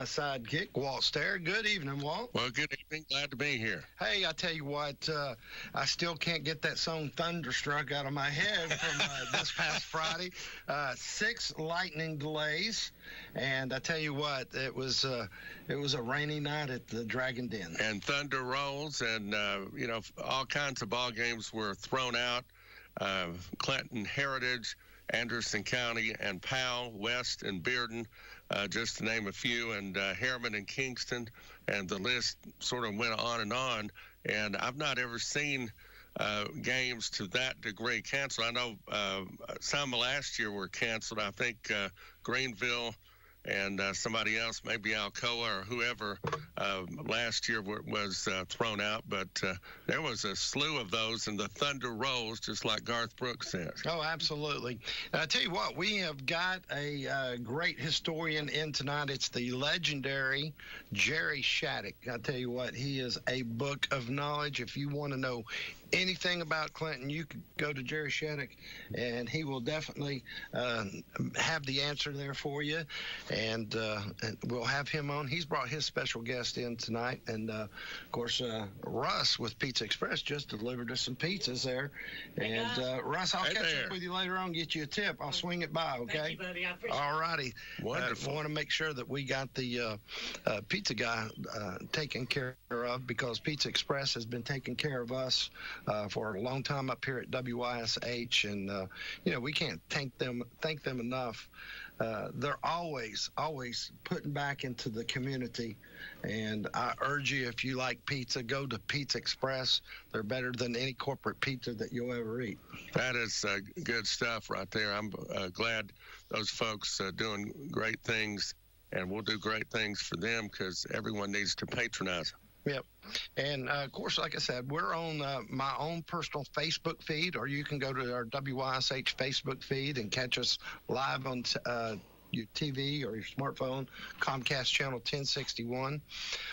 sidekick, Walt Stair. Good evening, Walt. Well, good evening. Glad to be here. Hey, I tell you what, I still can't get that song Thunderstruck out of my head from this past Friday. 6 lightning delays, and I tell you what, it was a rainy night at the Dragon Den. And thunder rolls, and all kinds of ball games were thrown out. Clinton Heritage, Anderson County, and Powell, West, and Bearden, just to name a few, and Harriman and Kingston, and the list sort of went on. And I've not ever seen games to that degree canceled. I know some last year were canceled. I think Greenville and somebody else, maybe Alcoa or whoever, last year was thrown out. But there was a slew of those, and the thunder rolls, just like Garth Brooks says. Oh, absolutely. I tell you what, we have got a great historian in tonight. It's the legendary Jerry Shattuck. I tell you what, he is a book of knowledge. If you want to know anything about Clinton, you could go to Jerry Shattuck, and he will definitely have the answer there for you. And we'll have him on. He's brought his special guest in tonight. And, of course, Russ with Pizza Express just delivered us some pizzas there. And, Russ, I'll catch up with you later on, get you a tip. I'll swing it by, okay? Thank you, buddy. I appreciate it. All righty. Wonderful. I want to make sure that we got the pizza guy taken care of, because Pizza Express has been taking care of us for a long time up here at WYSH. And, we can't thank them enough. They're always putting back into the community. And I urge you, if you like pizza, go to Pizza Express. They're better than any corporate pizza that you'll ever eat. That is good stuff right there. I'm glad those folks are doing great things, and we'll do great things for them, because everyone needs to patronize them. Yep. And, of course, like I said, we're on my own personal Facebook feed, or you can go to our WYSH Facebook feed and catch us live on your TV or your smartphone, Comcast channel 1061.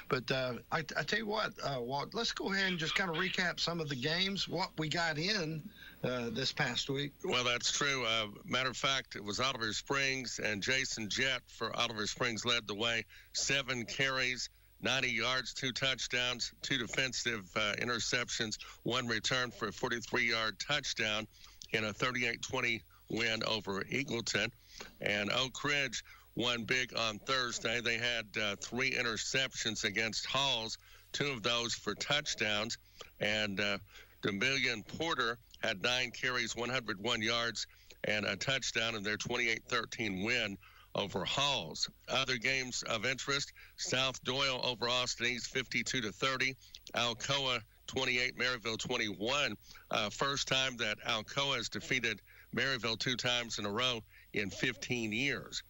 But I tell you what, Walt, let's go ahead and just kind of recap some of the games, what we got in this past week. Well, that's true. Matter of fact, it was Oliver Springs, and Jason Jett for Oliver Springs led the way. 7 carries, 90 yards, 2 touchdowns, 2 defensive interceptions, 1 return for a 43-yard touchdown in a 38-20 win over Eagleton. And Oak Ridge won big on Thursday. They had 3 interceptions against Halls, 2 of those for touchdowns. And Demillion Porter had 9 carries, 101 yards, and a touchdown in their 28-13 win over Halls. Other games of interest: South Doyle over Austin East 52-30, Alcoa 28, Maryville 21. First time that Alcoa has defeated Maryville 2 times in a row in 15 years.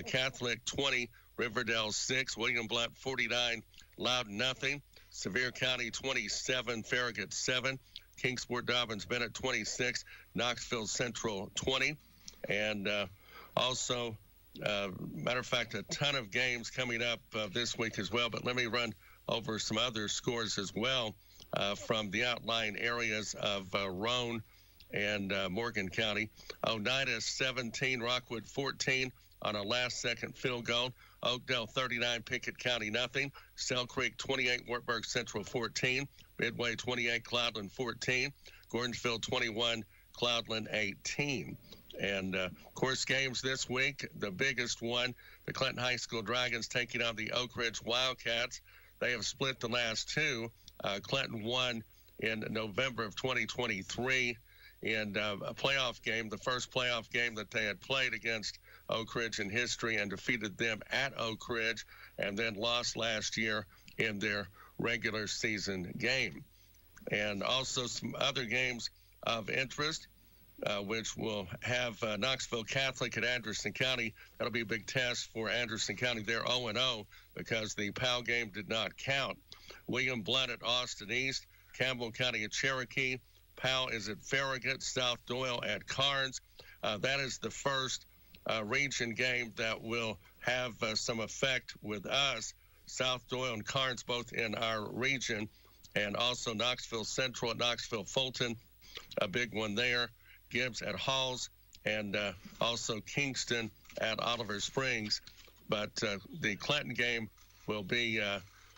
Catholic 20, Riverdale 6, William Blount 49, Loud nothing. Sevier County 27, Farragut 7, Kingsport Dobbins Bennett 26, Knoxville Central 20, and also matter of fact, a ton of games coming up this week as well. But let me run over some other scores as well from the outlying areas of Roane and Morgan County. Oneida 17, Rockwood 14 on a last-second field goal. Oakdale 39, Pickett County nothing. Stell Creek 28, Wartburg Central 14. Midway 28, Cloudland 14. Gordonsville 21, Cloudland 18. And, of course, games this week, the biggest one, the Clinton High School Dragons taking on the Oak Ridge Wildcats. They have split the last 2. Clinton won in November of 2023 in a playoff game, the first playoff game that they had played against Oak Ridge in history, and defeated them at Oak Ridge, and then lost last year in their regular season game. And also some other games of interest, which will have Knoxville Catholic at Anderson County. That'll be a big test for Anderson County. They're 0-0 because the Powell game did not count. William Blount at Austin East, Campbell County at Cherokee. Powell is at Farragut, South Doyle at Carnes. That is the first region game that will have some effect with us. South Doyle and Carnes both in our region, and also Knoxville Central at Knoxville Fulton, a big one there. Gibbs at Halls, and also Kingston at Oliver Springs. But the Clinton game will be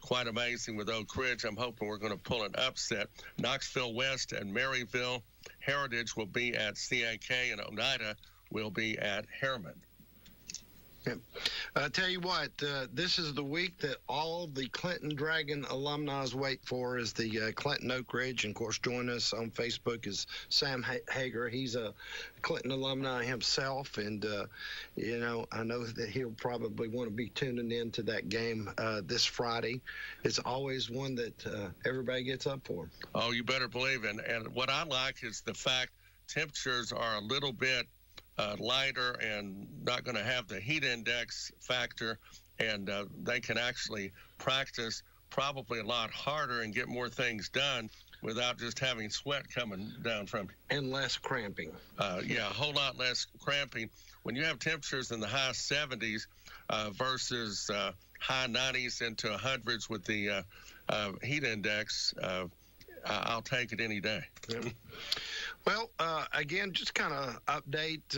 quite amazing with Oak Ridge. I'm hoping we're going to pull an upset. Knoxville West and Maryville. Heritage will be at CAK, and Oneida will be at Harriman. Yeah. I tell you what, this is the week that all the Clinton Dragon alumni wait for is the Clinton Oak Ridge. And, of course, join us on Facebook is Sam Hager. He's a Clinton alumni himself. And, I know that he'll probably want to be tuning in to that game this Friday. It's always one that everybody gets up for. Oh, you better believe it. And what I like is the fact temperatures are a little bit lighter and not going to have the heat index factor, and they can actually practice probably a lot harder and get more things done without just having sweat coming down from you. And less cramping. A whole lot less cramping. When you have temperatures in the high 70s versus high 90s into 100s with the heat index, I'll take it any day. Yeah. Well, again, just kind of update.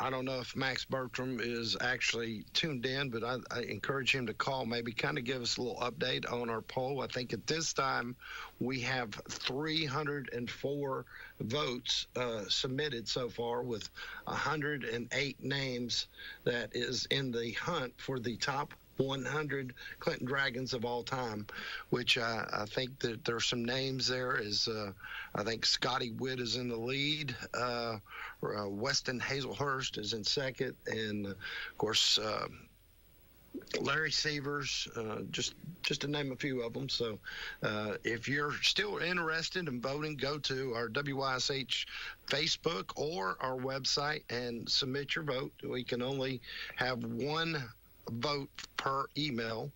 I don't know if Max Bertram is actually tuned in, but I encourage him to call, maybe kind of give us a little update on our poll. I think at this time we have 304 votes submitted so far, with 108 names that is in the hunt for the top 100 Clinton Dragons of all time, which I think that there's some names there. I think Scotty Witt is in the lead. Weston Hazelhurst is in second. And, of course, Larry Severs, just to name a few of them. So if you're still interested in voting, go to our WYSH Facebook or our website and submit your vote. We can only have one vote per email.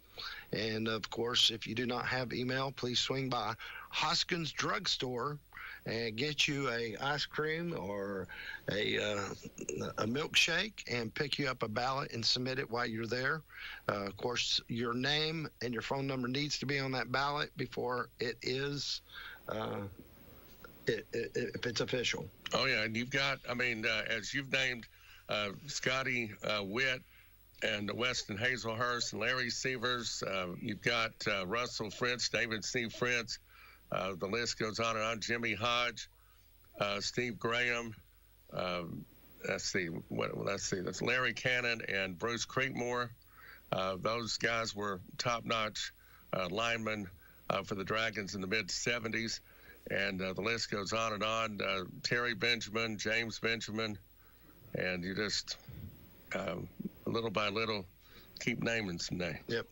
And of course, if you do not have email, please swing by Hoskins Drugstore and get you a ice cream or a milkshake and pick you up a ballot and submit it while you're there. Of course, your name and your phone number needs to be on that ballot before it is if it's official. Oh yeah, and you've got, as you've named Scotty Witt and Weston Hazelhurst and Larry Severs. You've got Russell Fritz, David C. Fritz. The list goes on and on. Jimmy Hodge, Steve Graham. Let's see. That's Larry Cannon and Bruce Creekmore. Those guys were top-notch linemen for the Dragons in the mid-'70s. And the list goes on and on. Terry Benjamin, James Benjamin. And you just... little by little, keep naming some names. Yep.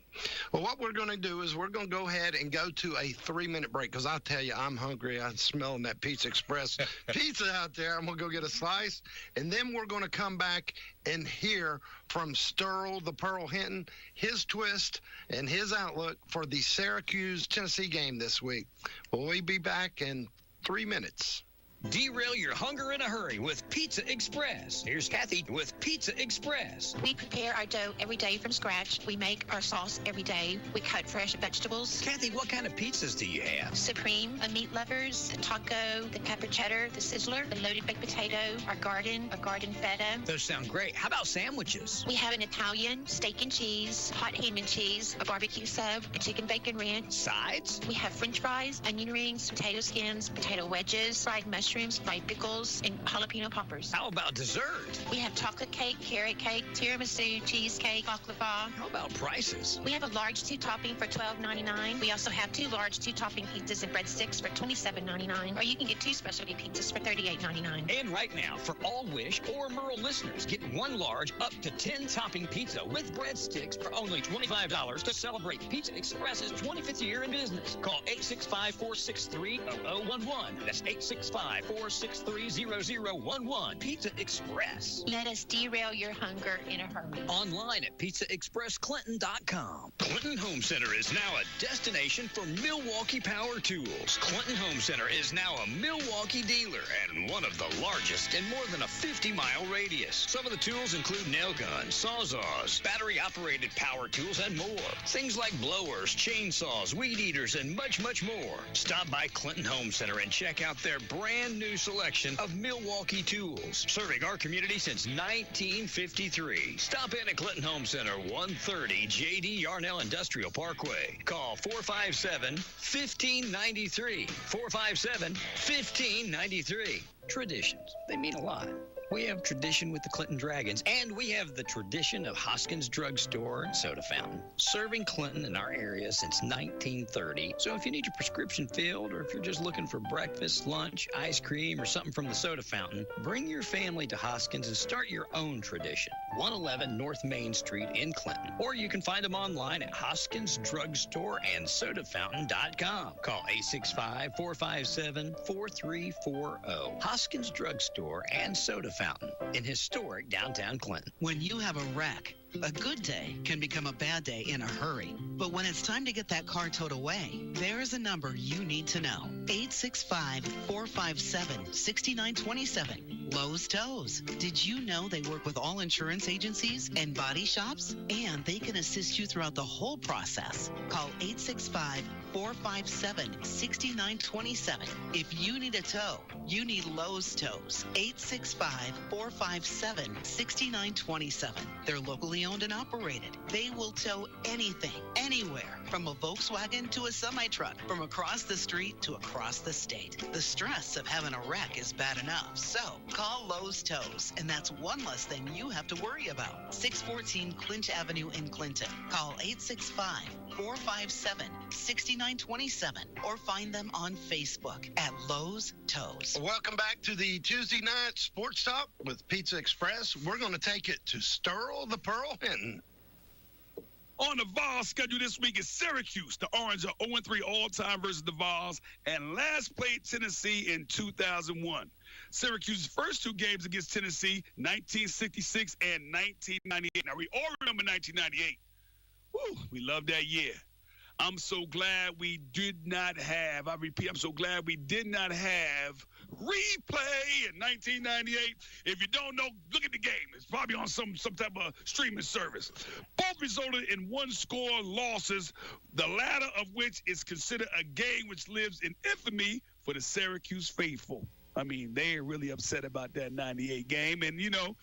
Well, what we're going to do is we're going to go ahead and go to a 3-minute break, because I'll tell you, I'm hungry. I'm smelling that Pizza Express pizza out there. I'm going to go get a slice, and then we're going to come back and hear from Sterl the Pearl Hinton, his twist and his outlook for the Syracuse-Tennessee game this week. We'll be back in 3 minutes. Derail your hunger in a hurry with Pizza Express. Here's Kathy with Pizza Express. We prepare our dough every day from scratch. We make our sauce every day. We cut fresh vegetables. Kathy, what kind of pizzas do you have? Supreme, the meat lovers, the taco, the pepper cheddar, the sizzler, the loaded baked potato, our garden feta. Those sound great. How about sandwiches? We have an Italian, steak and cheese, hot ham and cheese, a barbecue sub, a chicken bacon ranch. Sides? We have french fries, onion rings, potato skins, potato wedges, fried mushrooms, fried pickles, and jalapeno poppers. How about dessert? We have chocolate cake, carrot cake, tiramisu, cheesecake, baklava. How about prices? We have a large 2-topping for $12.99. We also have 2 large 2-topping pizzas and breadsticks for $27.99. Or you can get 2 specialty pizzas for $38.99. And right now, for all WYSH or Merle listeners, get 1 large up to 10-topping pizza with breadsticks for only $25 to celebrate Pizza Express's 25th year in business. Call 865-463-0011. That's 865-463-0011. Pizza Express. Let us derail your hunger in a hurry. Online at pizzaexpressclinton.com. Clinton Home Center is now a destination for Milwaukee power tools. Clinton Home Center is now a Milwaukee dealer and one of the largest in more than a 50-mile radius. Some of the tools include nail guns, sawzalls, battery-operated power tools, and more. Things like blowers, chainsaws, weed eaters, and much, much more. Stop by Clinton Home Center and check out their brand brand new selection of Milwaukee tools, serving our community since 1953. Stop in at Clinton Home Center, 130 J.D. Yarnell Industrial Parkway. Call 457-1593. 457-1593. Traditions, they mean a lot. We have tradition with the Clinton Dragons, and we have the tradition of Hoskins Drug Store and Soda Fountain, serving Clinton in our area since 1930. So if you need your prescription filled, or if you're just looking for breakfast, lunch, ice cream, or something from the Soda Fountain, bring your family to Hoskins and start your own tradition. 111 North Main Street in Clinton. Or you can find them online at HoskinsDrugStoreAndSodaFountain.com. Call 865-457-4340. Hoskins Drug Store and Soda Fountain in historic downtown Clinton. When you have a wreck, a good day can become a bad day in a hurry. But when it's time to get that car towed away, there is a number you need to know. 865-457-6927. Lowe's Tows. Did you know they work with all insurance agencies and body shops? And they can assist you throughout the whole process. Call 865-457-6927. If you need a tow, you need Lowe's Tows. 865-457-6927. They're locally owned and operated. They will tow anything, anywhere, from a Volkswagen to a semi-truck, from across the street to across the state. The stress of having a wreck is bad enough, so call Lowe's Tows, and that's one less thing you have to worry about. 614 Clinch Avenue in Clinton. Call 865-457-6927 or find them on Facebook at Lowe's Tows. Welcome back to the Tuesday night Sports Talk with Pizza Express. We're going to take it to Sterl the Pearl Hinton. On the Vols schedule this week is Syracuse. The Orange are 0-3 all-time versus the Vols and last played Tennessee in 2001. Syracuse's first two games against Tennessee, 1966 and 1998. Now, we all remember 1998. Woo, we love that year. I'm so glad we did not have, I repeat, I'm so glad we did not have replay in 1998. If you don't know, look at the game. It's probably on some type of streaming service. Both resulted in one-score losses, the latter of which is considered a game which lives in infamy for the Syracuse faithful. I mean, they're really upset about that 98 game. And, you know,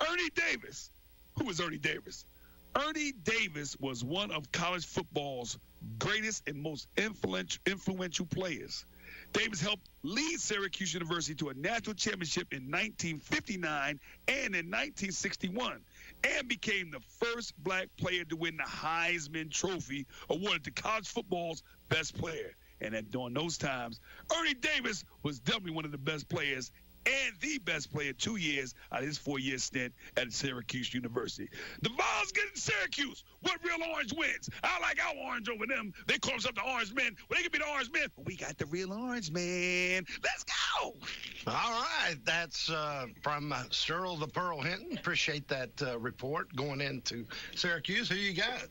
Ernie Davis, who was Ernie Davis? Ernie Davis was one of college football's greatest and most influential players. Davis helped lead Syracuse University to a national championship in 1959 and in 1961, and became the first black player to win the Heisman Trophy, awarded to college football's best player. And during those times, Ernie Davis was definitely one of the best players and the best player 2 years out of his 4-year stint at Syracuse University. The Vols get in Syracuse. What real orange wins? I like our orange over them. They call themselves the Orange Men. Well, they can be the Orange Men, but we got the real Orange Man. Let's go. All right. That's from Sterl the Pearl Hinton. Appreciate that report going into Syracuse. Who you got?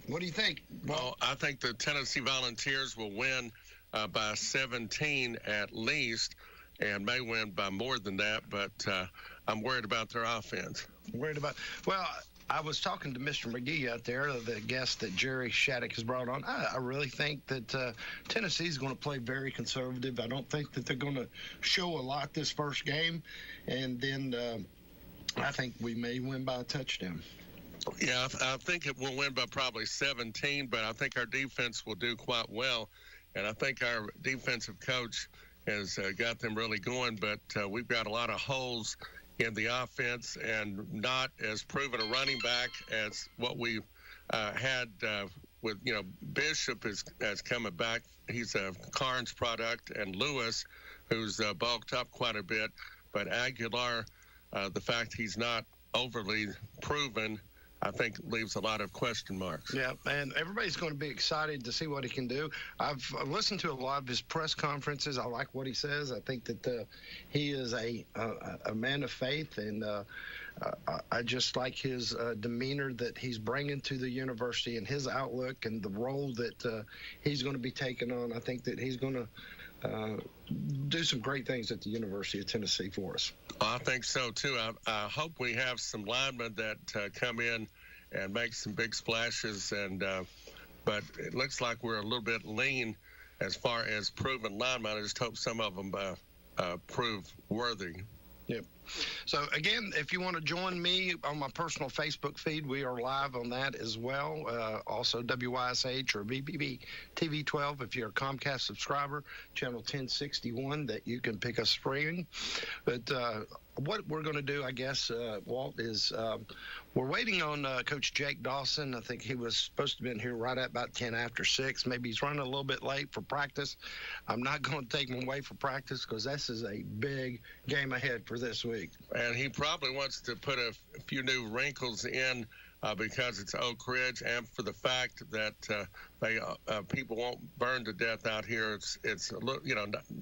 What do you think? Well, I think the Tennessee Volunteers will win by 17 at least, and may win by more than that, but I'm worried about their offense. Well, I was talking to Mr. McGee out there, the guest that Jerry Shattuck has brought on. I really think that Tennessee's going to play very conservative. I don't think that they're going to show a lot this first game, and then I think we may win by a touchdown. Yeah, I think it will win by probably 17, but I think our defense will do quite well, and I think our defensive coach has got them really going, but we've got a lot of holes in the offense and not as proven a running back as what we've had with, you know, Bishop is coming back. He's a Carnes product, and Lewis, who's bulked up quite a bit, but Aguilar, the fact he's not overly proven, I think leaves a lot of question marks. Yeah, and everybody's going to be excited to see what he can do. I've listened to a lot of his press conferences. I like what he says. I think that he is a man of faith, and I just like his demeanor that he's bringing to the university and his outlook and the role that he's going to be taking on. I think that he's going to do some great things at the University of Tennessee for us. I think so, too. I hope we have some linemen that come in and make some big splashes, and but it looks like we're a little bit lean as far as proven linemen. I just hope some of them prove worthy. Yep. So, again, if you want to join me on my personal Facebook feed, we are live on that as well. Also, WYSH or BBB TV 12, if you're a Comcast subscriber, channel 1061, that you can pick us free. But what we're going to do, I guess, Walt, is we're waiting on Coach Jake Dawson. I think he was supposed to have been here right at about 10 after 6. Maybe he's running a little bit late for practice. I'm not going to take him away for practice because this is a big game ahead for this week. And he probably wants to put a few new wrinkles in because it's Oak Ridge, and for the fact that people won't burn to death out here. It's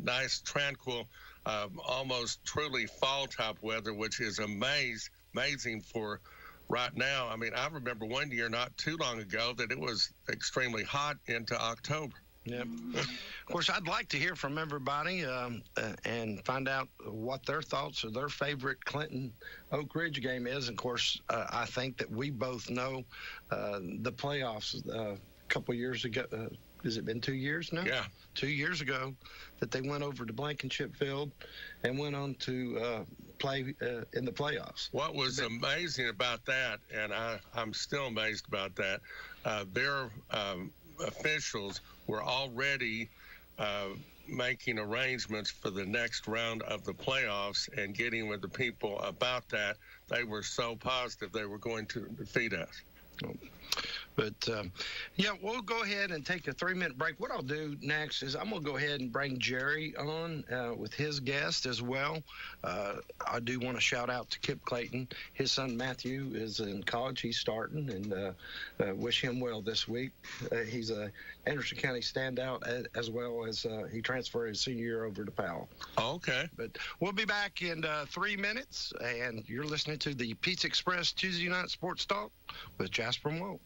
nice, tranquil, almost truly fall type weather, which is amazing for right now. I mean, I remember one year not too long ago that it was extremely hot into October. Yeah. Of course, I'd like to hear from everybody and find out what their thoughts or their favorite Clinton Oak Ridge game is. And of course, I think that we both know the playoffs a couple years ago. Has it been 2 years now? Yeah. 2 years ago that they went over to Blankenship Field and went on to play in the playoffs. What was amazing about that, and I'm still amazed about that, their officials were already making arrangements for the next round of the playoffs and getting with the people about that. They were so positive they were going to defeat us. But, we'll go ahead and take a 3-minute break. What I'll do next is I'm going to go ahead and bring Jerry on with his guest as well. I do want to shout out to Kip Clayton. His son Matthew is in college. He's starting, and wish him well this week. He's a Anderson County standout, as well as he transferred his senior year over to Powell. Okay. But we'll be back in 3 minutes, and you're listening to the Pizza Express Tuesday Night Sports Talk with Jasper and Walt.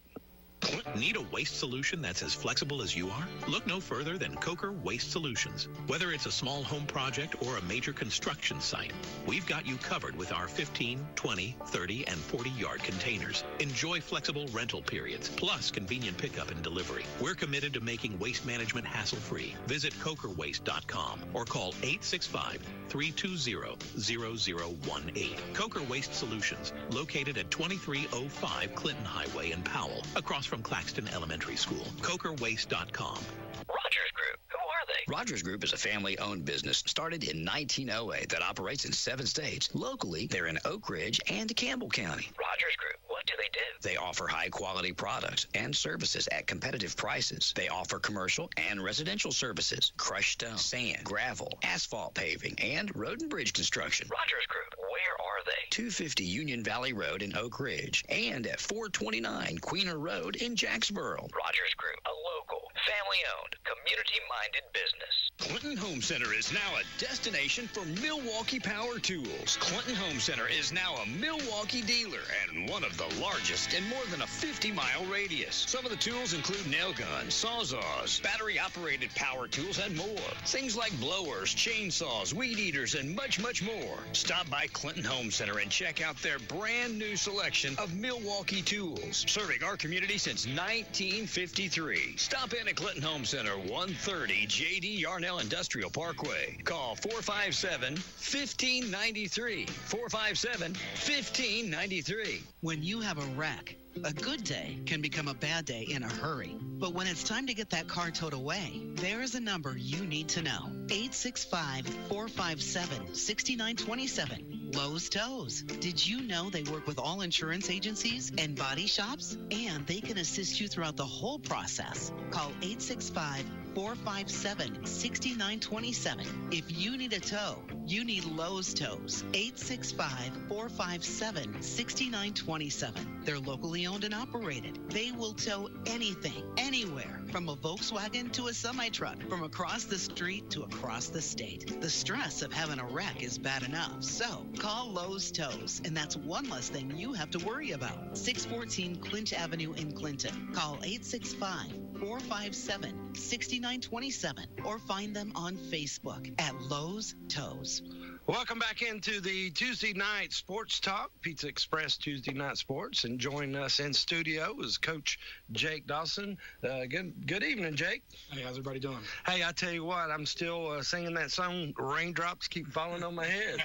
Need a waste solution that's as flexible as you are? Look no further than Coker Waste Solutions. Whether it's a small home project or a major construction site, we've got you covered with our 15, 20, 30, and 40-yard containers. Enjoy flexible rental periods, plus convenient pickup and delivery. We're committed to making waste management hassle-free. Visit cokerwaste.com or call 865-320-0018. Coker Waste Solutions, located at 2305 Clinton Highway in Powell, across from Claxton Elementary School. Cokerwaste.com. Rogers Group. Who are they? Rogers Group is a family-owned business started in 1908 that operates in 7 states. Locally, they're in Oak Ridge and Campbell County. Rogers Group. What do they do? They offer high-quality products and services at competitive prices. They offer commercial and residential services, crushed stone, sand, gravel, asphalt paving, and road and bridge construction. Rogers Group. Where are they? 250 Union Valley Road in Oak Ridge and at 429 Queener Road in Jacksboro. Rogers Group, a local, family-owned, community-minded business. Clinton Home Center is now a destination for Milwaukee power tools. Clinton Home Center is now a Milwaukee dealer and one of the largest in more than a 50-mile radius. Some of the tools include nail guns, sawzalls, battery-operated power tools, and more. Things like blowers, chainsaws, weed eaters, and much, much more. Stop by Clinton Home Center and check out their brand new selection of Milwaukee tools, serving our community since 1953. Stop in at Clinton Home Center, 130 J.D. Yarnell Industrial Parkway. Call 457-1593. 457-1593. When you have a wreck, a good day can become a bad day in a hurry. But when it's time to get that car towed away, there is a number you need to know. 865-457-6927. Lowe's Tows. Did you know they work with all insurance agencies and body shops? And they can assist you throughout the whole process. Call 865-457-6927. If you need a tow, you need Lowe's Tows. 865-457-6927. They're locally owned and operated. They will tow anything, anywhere, from a Volkswagen to a semi-truck, from across the street to across the state. The stress of having a wreck is bad enough, so call Lowe's Tows, and that's one less thing you have to worry about. 614 Clinch Avenue in Clinton. Call 865-457-6927 or find them on Facebook at Lowe's Tows. Welcome back into the Tuesday Night Sports Talk, Pizza Express Tuesday Night Sports. And joining us in studio is Coach Jake Dawson. Good evening, Jake. Hey, how's everybody doing? Hey, I tell you what, I'm still singing that song, Raindrops Keep Falling on My Head.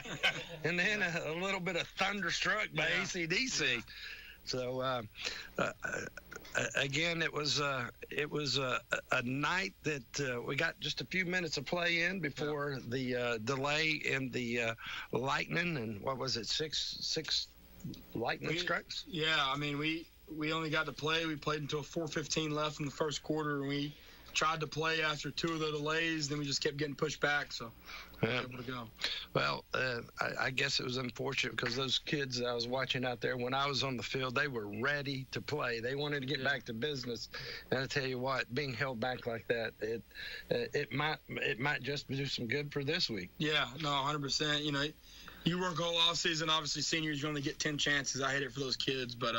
And then a little bit of Thunderstruck by AC/DC. So, again, it was a night that we got just a few minutes of play in before the delay in the lightning, and what was it, six lightning strikes? Yeah, I mean, we only got to play. We played until 4:15 left in the first quarter, and we tried to play after two of the delays. Then we just kept getting pushed back, so we were able to go. Well, I guess it was unfortunate because those kids I was watching out there, when I was on the field, they were ready to play. They wanted to get back to business. And I tell you what, being held back like that, it might just do some good for this week. Yeah, no, 100%. You know, you work all off season. Obviously, seniors, you only get 10 chances. I hate it for those kids, but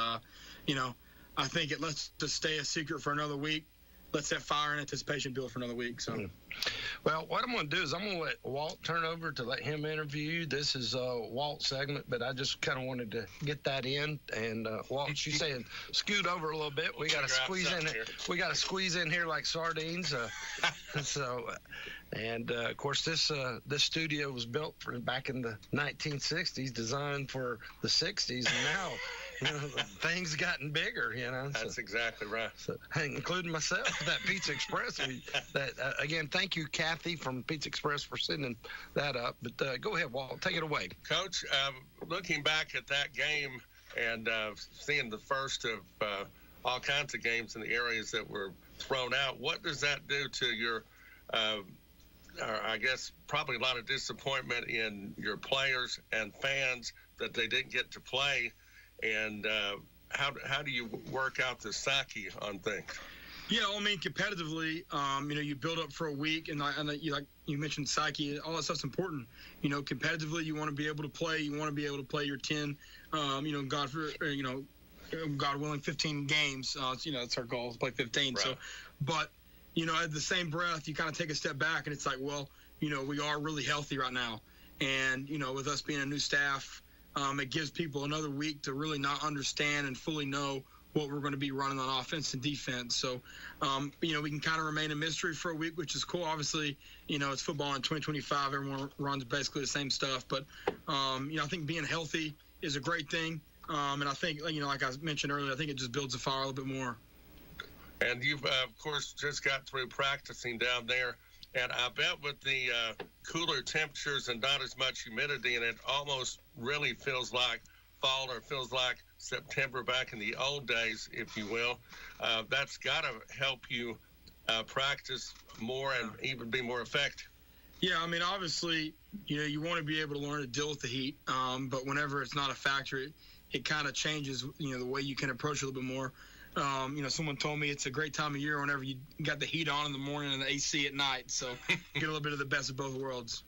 you know, I think it lets us stay a secret for another week. Let's have fire and anticipation build for another week. So, well, what I'm going to do is I'm going to let Walt turn over to let him interview you. This is Walt's segment, but I just kind of wanted to get that in. And Walt, she's saying scoot over a little bit. We got to squeeze in. We got to squeeze in here like sardines. And of course, this studio was built back in the 1960s, designed for the 60s, and now. Things gotten bigger, That's exactly right. So, including myself, that Pizza Express. Again, thank you, Kathy from Pizza Express, for sending that up. But go ahead, Walt, take it away. Coach, looking back at that game and seeing the first of all kinds of games in the areas that were thrown out, what does that do to your, I guess, probably a lot of disappointment in your players and fans that they didn't get to play? And how do you work out the psyche on things? Yeah, I mean, competitively, you build up for a week, and like you mentioned, psyche, all that stuff's important. Competitively, you want to be able to play. You want to be able to play your 10. God willing, 15 games. It's our goal to play 15. Right. So, but at the same breath, you kind of take a step back, and it's like, well, we are really healthy right now, and with us being a new staff. It gives people another week to really not understand and fully know what we're going to be running on offense and defense. So, we can kind of remain a mystery for a week, which is cool. Obviously, it's football in 2025. Everyone runs basically the same stuff. But, I think being healthy is a great thing. And I think, like I mentioned earlier, I think it just builds the fire a little bit more. And you've, of course, just got through practicing down there. And I bet with the cooler temperatures and not as much humidity, and it almost really feels like fall or feels like September back in the old days, if you will. That's got to help you practice more and even be more effective. Yeah, I mean, obviously, you want to be able to learn to deal with the heat, but whenever it's not a factor, it kind of changes, the way you can approach it a little bit more. Someone told me it's a great time of year whenever you got the heat on in the morning and the AC at night. So get a little bit of the best of both worlds.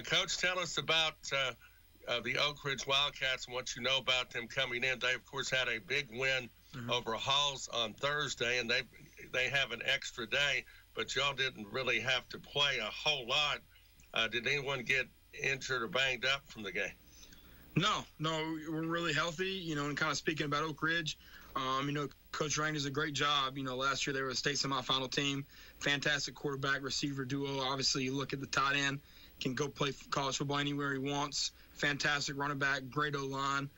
Coach, tell us about the Oak Ridge Wildcats and what you know about them coming in. They, of course, had a big win over Halls on Thursday, and they have an extra day, but y'all didn't really have to play a whole lot. Did anyone get injured or banged up from the game? No, we're really healthy, and kind of speaking about Oak Ridge, Coach Rain does a great job. Last year they were a state semifinal team, fantastic quarterback receiver duo. Obviously, you look at the tight end, can go play college football anywhere he wants. Fantastic running back, great O-line.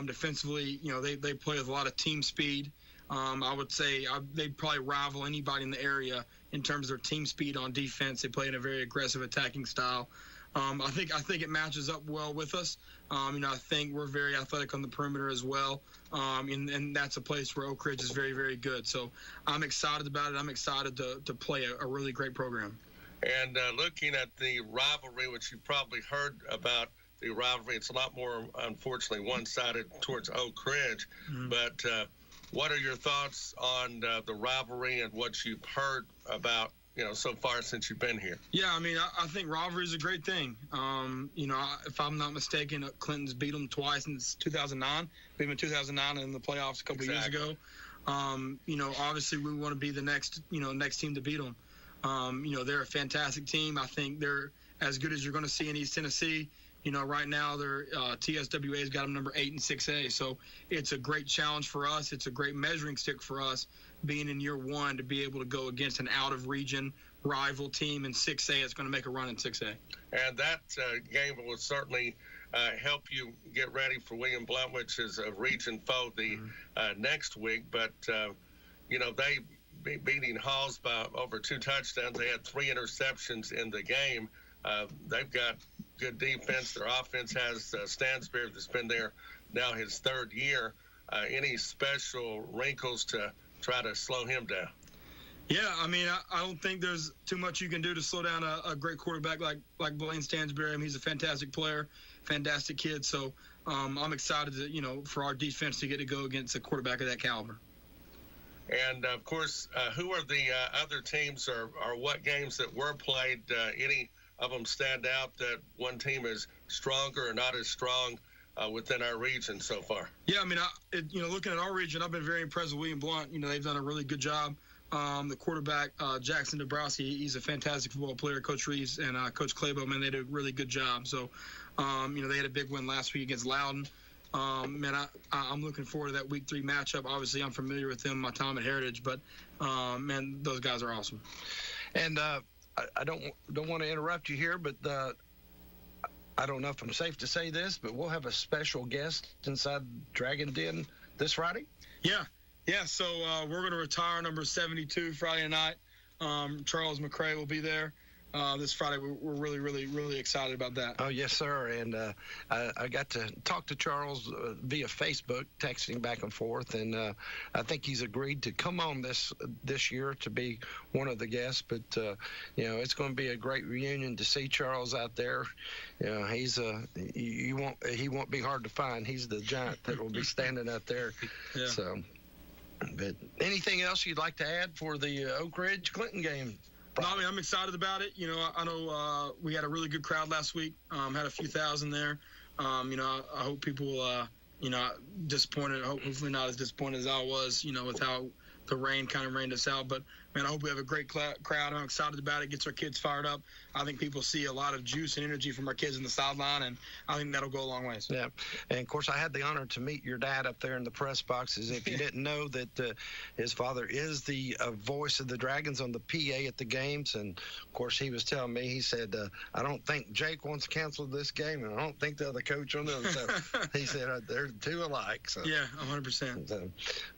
Defensively, they play with a lot of team speed. I would say they'd probably rival anybody in the area in terms of their team speed on defense. They play in a very aggressive attacking style. I think it matches up well with us. I think we're very athletic on the perimeter as well, and that's a place where Oak Ridge is very, very good. So I'm excited about it. I'm excited to play a really great program. And looking at the rivalry, which you've probably heard about the rivalry, it's a lot more, unfortunately, one-sided towards Oak Ridge. Mm-hmm. But what are your thoughts on the rivalry and what you've heard about so far since you've been here? Yeah, I mean, I think rivalry is a great thing. If I'm not mistaken, Clinton's beat them twice since 2009. Beat them in 2009 in the playoffs a couple of years ago. Obviously we want to be the next team to beat them. They're a fantastic team. I think they're as good as you're going to see in East Tennessee. You know, right now, their TSWA's got them number 8 in 6A. So it's a great challenge for us. It's a great measuring stick for us, being in year one, to be able to go against an out-of-region rival team in 6A that's going to make a run in 6A. And that game will certainly help you get ready for William Blount, which is a region foe the next week. But, you know, they beating Halls by over 2 touchdowns. They had 3 interceptions in the game. They've got good defense. Their offense has Stansberry that's been there now his 3rd year. Any special wrinkles to try to slow him down? Yeah, I mean, I don't think there's too much you can do to slow down a great quarterback like Blaine Stansberry. I mean, he's a fantastic player, fantastic kid. So I'm excited to, you know, for our defense to get to go against a quarterback of that caliber. And, of course, who are the other teams or what games that were played? Any of them stand out that one team is stronger or not as strong within our region so far? Yeah, I mean, you know, looking at our region, I've been very impressed with William Blount. You know, they've done a really good job. The quarterback, Jackson Dabrowski, he's a fantastic football player. Coach Reeves and Coach Claybo, man, they did a really good job. So, you know, they had a big win last week against Loudon. Man, I'm looking forward to that Week 3 matchup. Obviously, I'm familiar with them, my time at Heritage, but, man, those guys are awesome. And I don't want to interrupt you here, but I don't know if I'm safe to say this, but we'll have a special guest inside Dragon Den this Friday. Yeah, so we're going to retire number 72 Friday night. Charles McCray will be there this Friday. We're really, really, really excited about that. Oh, yes, sir. And I got to talk to Charles via Facebook, texting back and forth, and I think he's agreed to come on this year to be one of the guests. But, you know, it's going to be a great reunion to see Charles out there. You know, he won't be hard to find. He's the giant that will be standing out there. Yeah. So. But anything else you'd like to add for the Oak Ridge Clinton game? No, I mean, I'm excited about it. You know, I know we had a really good crowd last week. Had a few thousand there. You know, I hope people, you know, disappointed. Hopefully not as disappointed as I was, you know, with how the rain kind of rained us out. But, man, I hope we have a great crowd. I'm excited about it. Gets our kids fired up. I think people see a lot of juice and energy from our kids in the sideline, and I think that'll go a long ways. Yeah. And, of course, I had the honor to meet your dad up there in the press boxes. If you didn't know that his father is the voice of the Dragons on the PA at the games, and, of course, he was telling me, he said, I don't think Jake wants to cancel this game, and I don't think the other coach on the other side. He said they're two alike. So. Yeah, 100%. So,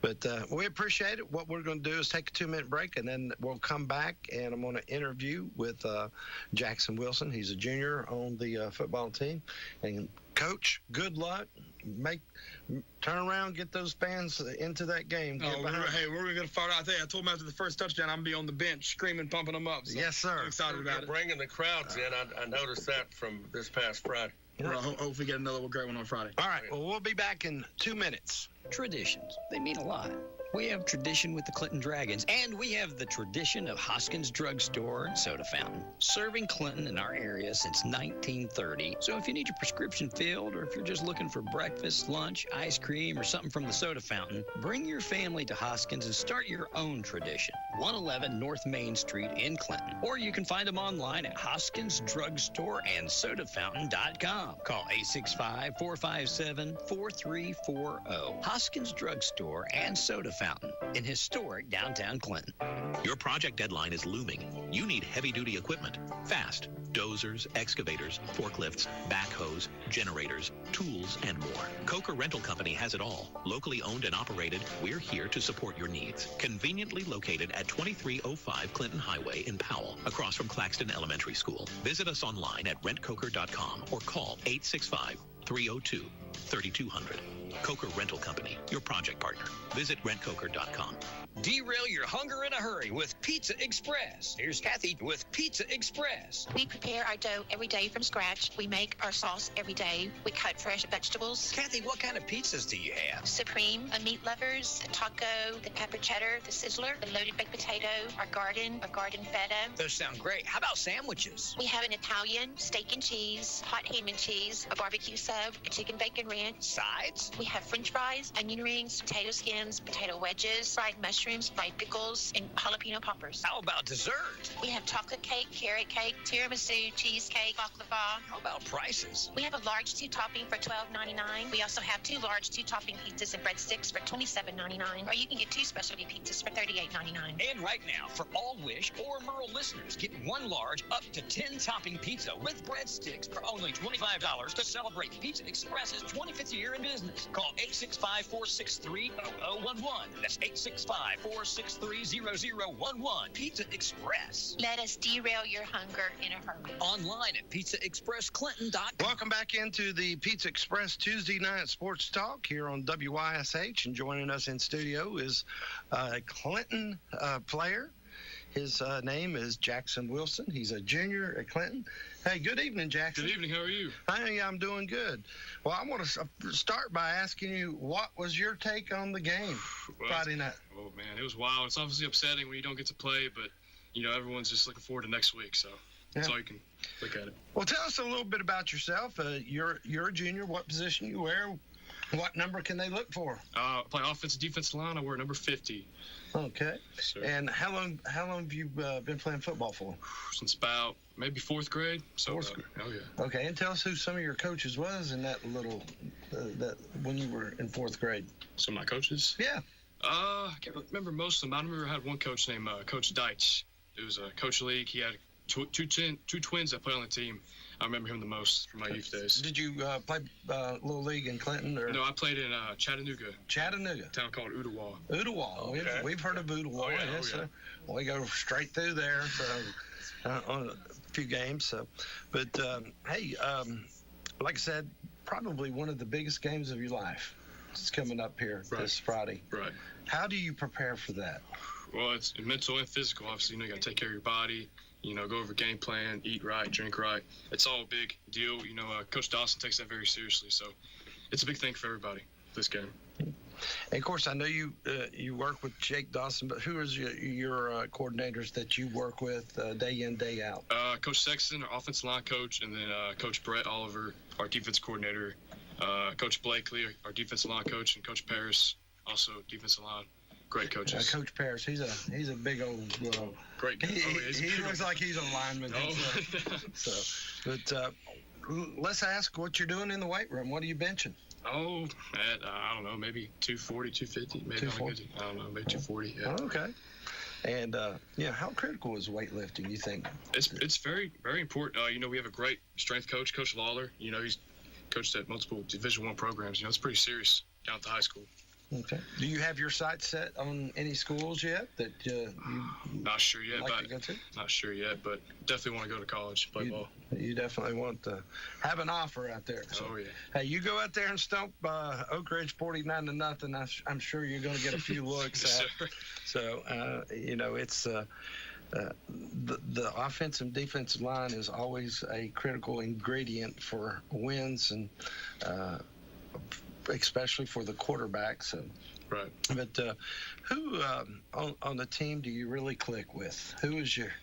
but we appreciate it. What we're going to do is take a 2-minute break, and then we'll come back, and I'm going to interview with Jackson Wilson. He's a junior on the football team. And, Coach, good luck. Turn around, get those fans into that game. We're going to fire out there. I told him after the first touchdown, I'm going to be on the bench screaming, pumping them up. So yes, sir. I'm excited about it. Bringing the crowds in. I noticed that from this past Friday. Well, hopefully get another great one on Friday. All right. Well, we'll be back in 2 minutes. Traditions, they mean a lot. We have tradition with the Clinton Dragons, and we have the tradition of Hoskins Drug Store and Soda Fountain, serving Clinton in our area since 1930. So if you need your prescription filled, or if you're just looking for breakfast, lunch, ice cream, or something from the Soda Fountain, bring your family to Hoskins and start your own tradition. 111 North Main Street in Clinton. Or you can find them online at HoskinsDrugStoreAndSodaFountain.com. Call 865-457-4340. Hoskins Drug Store and Soda Fountain in historic downtown Clinton. Your project deadline is looming. You need heavy-duty equipment, fast. Dozers, excavators, forklifts, backhoes, generators, tools, and more. Coker Rental Company has it all. Locally owned and operated, we're here to support your needs. Conveniently located at 2305 Clinton Highway in Powell, across from Claxton Elementary School. Visit us online at rentcoker.com or call 865-302-3200. Coker Rental Company, your project partner. Visit rentcoker.com. Derail your hunger in a hurry with Pizza Express. Here's Kathy with Pizza Express. We prepare our dough every day from scratch. We make our sauce every day. We cut fresh vegetables. Kathy, what kind of pizzas do you have? Supreme, the meat lovers, the taco, the pepper cheddar, the sizzler, the loaded baked potato, our garden feta. Those sound great. How about sandwiches? We have an Italian, steak and cheese, hot ham and cheese, a barbecue sub, a chicken bacon ranch. Sides? We have french fries, onion rings, potato skins, potato wedges, fried mushrooms, fried pickles, and jalapeno poppers. How about dessert? We have chocolate cake, carrot cake, tiramisu, cheesecake, baklava. How about prices? We have a large 2-topping for $12.99. We also have 2 large 2-topping pizzas and breadsticks for $27.99. Or you can get 2 specialty pizzas for $38.99. And right now, for all WYSH or Merle listeners, get 1 large up to 10 topping pizza with breadsticks for only $25 to celebrate Pizza Express's 25th year in business. Call 865-463-0011. That's 865-463-0011. Pizza Express. Let us derail your hunger in a hurry. Online at pizzaexpressclinton.com. Welcome back into the Pizza Express Tuesday Night Sports Talk here on WYSH. And joining us in studio is a Clinton player. His name is Jackson Wilson. He's a junior at Clinton. Hey, good evening, Jackson. Good evening. How are you? Hey, I'm doing good. Well, I want to start by asking you, what was your take on the game Friday night? Oh, man, it was wild. It's obviously upsetting when you don't get to play, but, everyone's just looking forward to next week, so that's all you can look at it. Well, tell us a little bit about yourself. You're a junior. What position you wear? What number can they look for? I play offensive defensive line. I wear number 50. Okay. Sir. And how long have you been playing football for? Since about maybe 4th grade. So, Fourth grade. Oh, yeah. Okay, and tell us who some of your coaches was in that little that when you were in 4th grade. So my coaches? Yeah. I can't remember most of them. I remember I had one coach named Coach Deitch. It was a coach league. He had two twins that played on the team. I remember him the most from my youth days. Did you play Little League in Clinton? Or? No, I played in Chattanooga. Chattanooga. A town called Ooltewah. Ooltewah. Okay. We've heard of Ooltewah. Oh, yeah. Yes, sir. We go straight through there on a few games. So, but hey, like I said, probably one of the biggest games of your life is coming up here this Friday. Right. How do you prepare for that? Well, it's mental and physical. Obviously, you got to take care of your body. Go over game plan, eat right, drink right. It's all a big deal. Coach Dawson takes that very seriously. So it's a big thing for everybody, this game. And of course, I know you work with Jake Dawson, but who is your coordinators that you work with day in, day out? Coach Sexton, our offensive line coach, and then Coach Brett Oliver, our defense coordinator, Coach Blakely, our defensive line coach, and Coach Paris, also defensive line. Great coaches. Coach Paris, he's a big old. Great guy. He looks like he's a lineman. Oh. But let's ask what you're doing in the weight room. What are you benching? Oh, I don't know, maybe 240, 250, maybe 240. I don't know, maybe 240. Yeah. Oh, okay. And how critical is weightlifting? You think? It's very, very important. We have a great strength coach, Coach Lawler. He's coached at multiple Division I programs. It's pretty serious down at the high school. Okay. Do you have your sights set on any schools yet that not sure yet, like but to go to? Not sure yet, but definitely want to go to college, play ball. You definitely want to have an offer out there. So, oh yeah. Hey, you go out there and stomp Oak Ridge 49-0. I'm sure you're going to get a few looks Yes, at. sir. So it's the offensive and defensive line is always a critical ingredient for wins and. Especially for the quarterback. So, right. But who on the team do you really click with? Who is your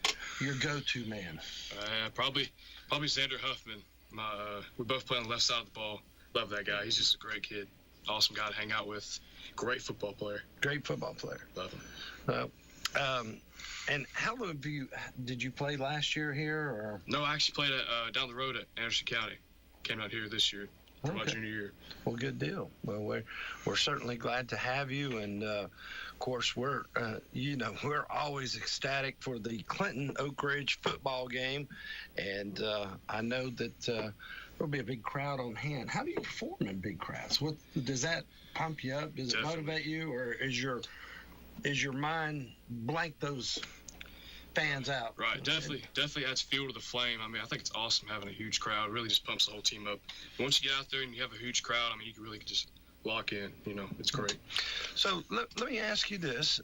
go-to man? Probably Xander Huffman. We both play on the left side of the ball. Love that guy. He's just a great kid. Awesome guy to hang out with. Great football player. Great football player. Love him. And how long did you play last year here? Or? No, I actually played down the road at Anderson County. Came out here this year. For my junior year. Well, good deal. Well, we're certainly glad to have you, and of course we're always ecstatic for the Clinton Oak Ridge football game, and I know that there'll be a big crowd on hand. How do you perform in big crowds? What does that pump you up? Does Definitely. it motivate you, or is your mind blank those fans out? Right, definitely adds fuel to the flame. I mean, I think it's awesome having a huge crowd. It really just pumps the whole team up. Once you get out there and you have a huge crowd, I mean, you can really just lock in. It's great. So let me ask you this: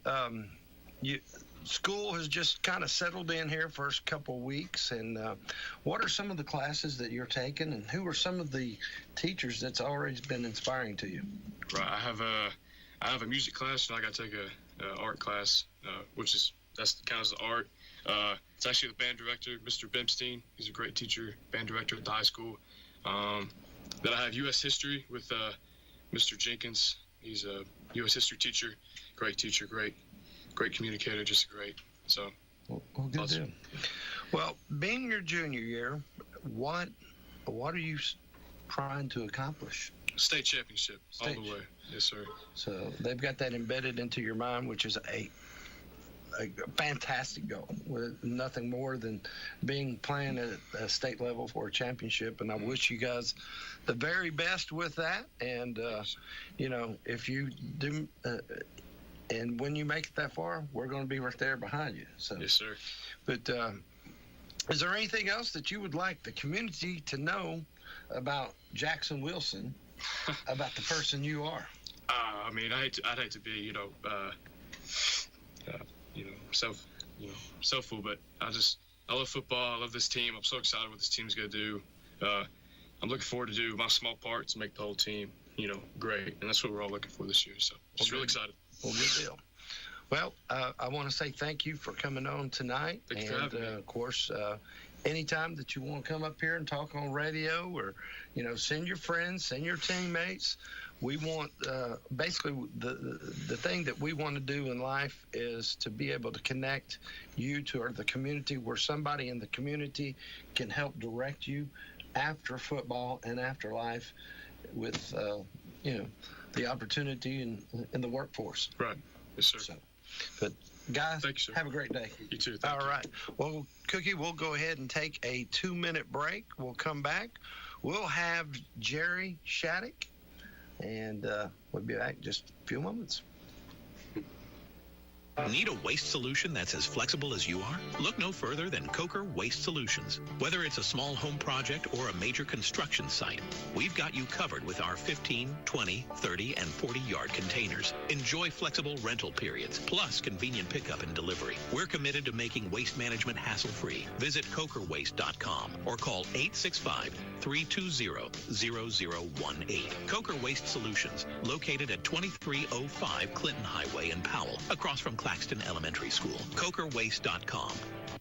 school has just kind of settled in here first couple of weeks, and what are some of the classes that you're taking, and who are some of the teachers that's already been inspiring to you? Right, I have a music class, and I got to take a art class, that's counts as art. It's actually the band director, Mr. Bimstein. He's a great teacher, band director at the high school. Then I have U.S. history with Mr. Jenkins. He's a U.S. history teacher, great communicator, just great. So, well good deal. Well, being your junior year, what are you trying to accomplish? State championship all the way. Yes, sir. So they've got that embedded into your mind, which is a fantastic goal, with nothing more than playing at a state level for a championship. And I wish you guys the very best with that. And if you do, and when you make it that far, we're going to be right there behind you. So yes, sir. But is there anything else that you would like the community to know about Jackson Wilson, about the person you are? I mean, I'd hate to be, self-full, but I love football. I love this team. I'm so excited what this team's going to do. I'm looking forward to do my small part to make the whole team, great. And that's what we're all looking for this year. So just really excited. Well, good deal. Well, I want to say thank you for coming on tonight. Thank you for having me. Of course, anytime that you want to come up here and talk on radio or, send your friends, send your teammates. We want basically the thing that we want to do in life is to be able to connect you to the community, where somebody in the community can help direct you after football and after life with, the opportunity in the workforce. Right. Yes, sir. So, but guys, thank you, sir. Have a great day. You too. All right. Well, Cookie, we'll go ahead and take a 2-minute break. We'll come back. We'll have Jerry Shattuck, and we'll be back in just a few moments. Need a waste solution that's as flexible as you are? Look no further than Coker Waste Solutions. Whether it's a small home project or a major construction site, we've got you covered with our 15, 20, 30, and 40-yard containers. Enjoy flexible rental periods, plus convenient pickup and delivery. We're committed to making waste management hassle-free. Visit cokerwaste.com or call 865-320-0018. Coker Waste Solutions, located at 2305 Clinton Highway in Powell, across from Claxton Elementary School. Cokerwaste.com.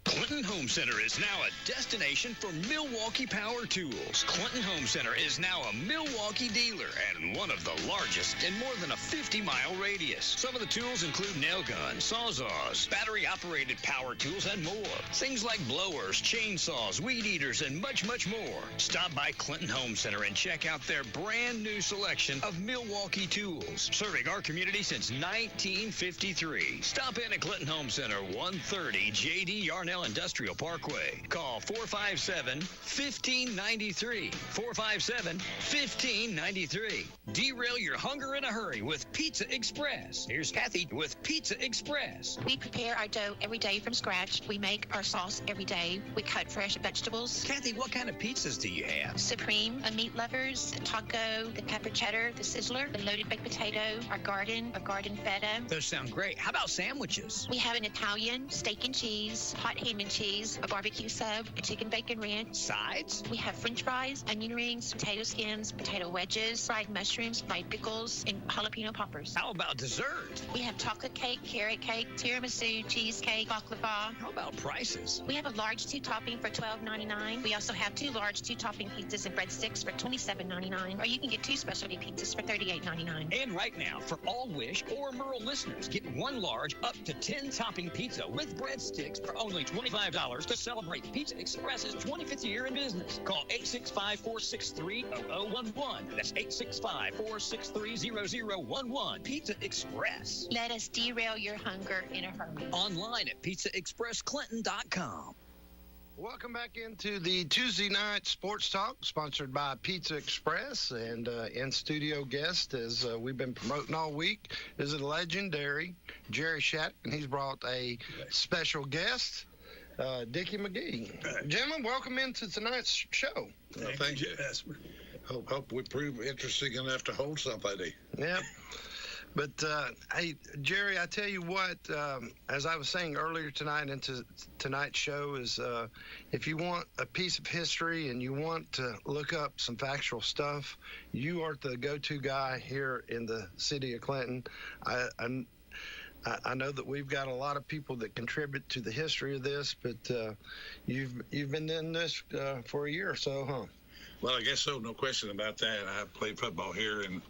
Clinton Home Center is now a destination for Milwaukee power tools. Clinton Home Center is now a Milwaukee dealer and one of the largest in more than a 50-mile radius. Some of the tools include nail guns, sawzalls, battery-operated power tools, and more. Things like blowers, chainsaws, weed eaters, and much, much more. Stop by Clinton Home Center and check out their brand new selection of Milwaukee tools, serving our community since 1953. Stop in at Clinton Home Center, 130 J.D. Yarnell Industrial Parkway. Call 457-1593. 457-1593. Derail your hunger in a hurry with Pizza Express. Here's Kathy with Pizza Express. We prepare our dough every day from scratch. We make our sauce every day. We cut fresh vegetables. Kathy, what kind of pizzas do you have? Supreme, a meat lovers, the taco, the pepper cheddar, the sizzler, the loaded baked potato, our garden feta. Those sound great. How about sandwiches? We have an Italian, steak and cheese, hot ham and cheese, a barbecue sub, a chicken bacon ranch. Sides? We have french fries, onion rings, potato skins, potato wedges, fried mushrooms, fried pickles, and jalapeno poppers. How about dessert? We have chocolate cake, carrot cake, tiramisu, cheesecake, baklava. How about prices? We have a large 2-topping for $12.99. We also have 2 large 2-topping pizzas and breadsticks for $27.99. Or you can get 2 specialty pizzas for $38.99. And right now, for all WYSH or Merle listeners, get 1 large up to 10-topping pizza with breadsticks for only $25 to celebrate Pizza Express's 25th year in business. Call 865-463-0011. That's 865-463-0011. Pizza Express. Let us derail your hunger in a hurry. Online at pizzaexpressclinton.com. Welcome back into the Tuesday night sports talk, sponsored by Pizza Express, and in-studio guest, as we've been promoting all week, is the legendary Jerry Shattuck, and he's brought a special guest, Dickie McGee. Gentlemen, welcome into tonight's show. Thank you. Hope we prove interesting enough to hold somebody. Yep. But, hey, Jerry, I tell you what, as I was saying earlier tonight into tonight's show is if you want a piece of history and you want to look up some factual stuff, you are the go-to guy here in the city of Clinton. I know that we've got a lot of people that contribute to the history of this, but you've been in this for a year or so, huh? Well, I guess so. No question about that. I played football here in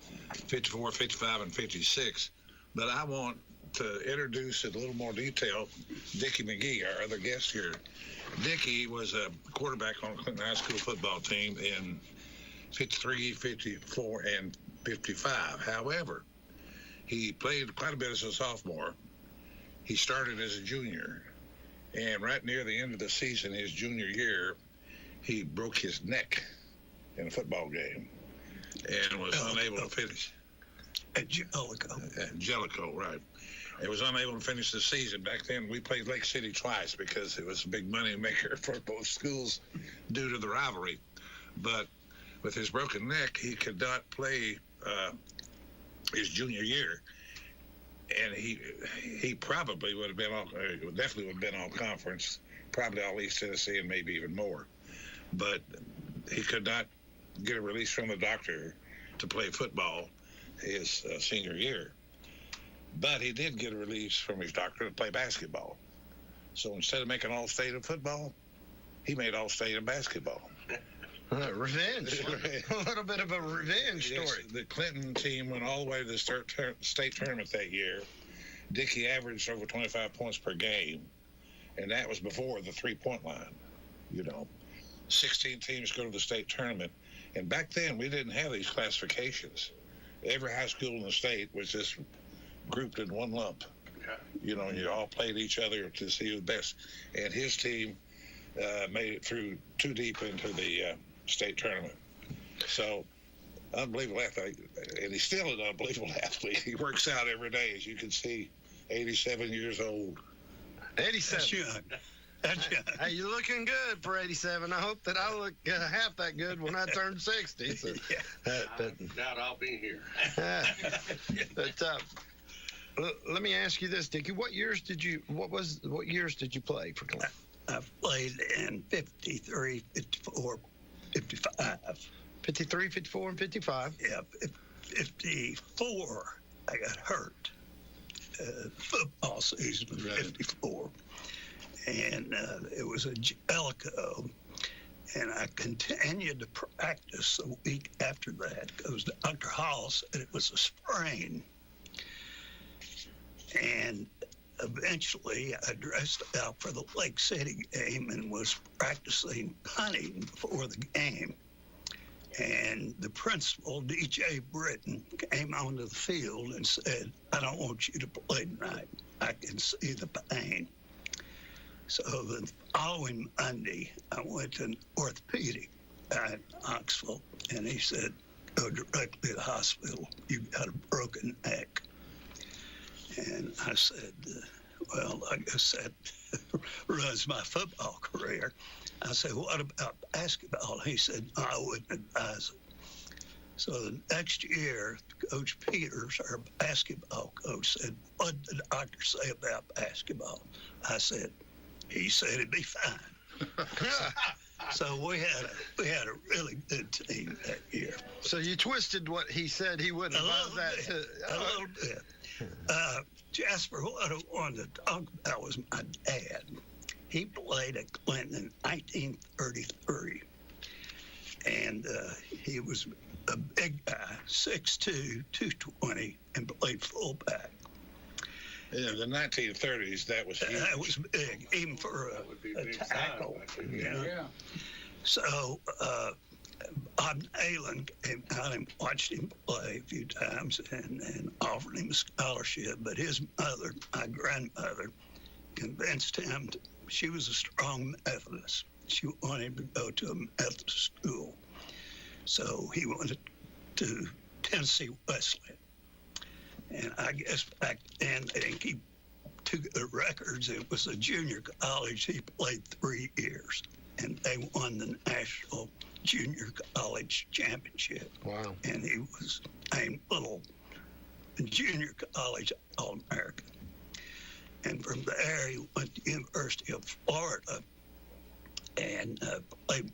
54, 55, and 56. But I want to introduce in a little more detail Dickie McGee, our other guest here. Dickie was a quarterback on Clinton High School football team in 53, 54, and 55. However, he played quite a bit as a sophomore. He started as a junior. And right near the end of the season, his junior year, he broke his neck in a football game and was unable to finish. At Jellicoe, right. It was unable to finish the season. Back then, we played Lake City twice because it was a big money maker for both schools due to the rivalry. But with his broken neck, he could not play his junior year. And he probably would have been definitely would have been all conference, probably all East Tennessee and maybe even more. But he could not get a release from the doctor to play football his senior year. But he did get a release from his doctor to play basketball. So instead of making All-State in football, he made All-State in basketball. Revenge. A little bit of a revenge story. Yes, the Clinton team went all the way to the state tournament that year. Dickie averaged over 25 points per game, and that was before the three-point line. 16 teams go to the state tournament, and back then we didn't have these classifications. Every high school in the state was just grouped in one lump. You all played each other to see who the best. And his team made it through too deep into the state tournament. So, unbelievable athlete. And he's still an unbelievable athlete. He works out every day, as you can see, 87 years old. 87. That's young. Hey, you're looking good for 87. I hope that I look half that good when I turn 60. So, doubt I'll be here. But let me ask you this, Dickie. What years did you play for Clinton? I played in 53, 54, 55. 53, 54, and 55? Yeah, 54, I got hurt. Football season was 54. And it was a Jellicoe. And I continued to practice a week after that because Dr. Hall said it was a sprain. And eventually, I dressed out for the Lake City game and was practicing punting before the game. And the principal, DJ Britton, came onto the field and said, "I don't want you to play tonight. I can see the pain." So the following Monday, I went to an orthopedic guy in Knoxville, and he said, "Go directly to the hospital. You've got a broken neck." And I said, "Well, I guess that runs my football career." I said, "What about basketball?" He said, "I wouldn't advise it." So the next year, Coach Peters, our basketball coach, said, "What did the doctor say about basketball?" I said, "He said it'd be fine." So we had a really good team that year. So you twisted what he said he wouldn't advise that. A little bit. Jasper, what I wanted to talk about was my dad. He played at Clinton in 1933. And he was a big guy, 6'2", 220, and played fullback. In the 1930s, that was huge. That was big, even for a tackle. Yeah. So Bob Nalen came out and watched him play a few times and offered him a scholarship. But his mother, my grandmother, convinced him she was a strong Methodist. She wanted him to go to a Methodist school. So he went to Tennessee Wesleyan. And I guess back then they didn't keep too good records. It was a junior college. He played 3 years, and they won the national junior college championship. Wow. And he was named Little Junior College All-American. And from there, he went to the University of Florida and played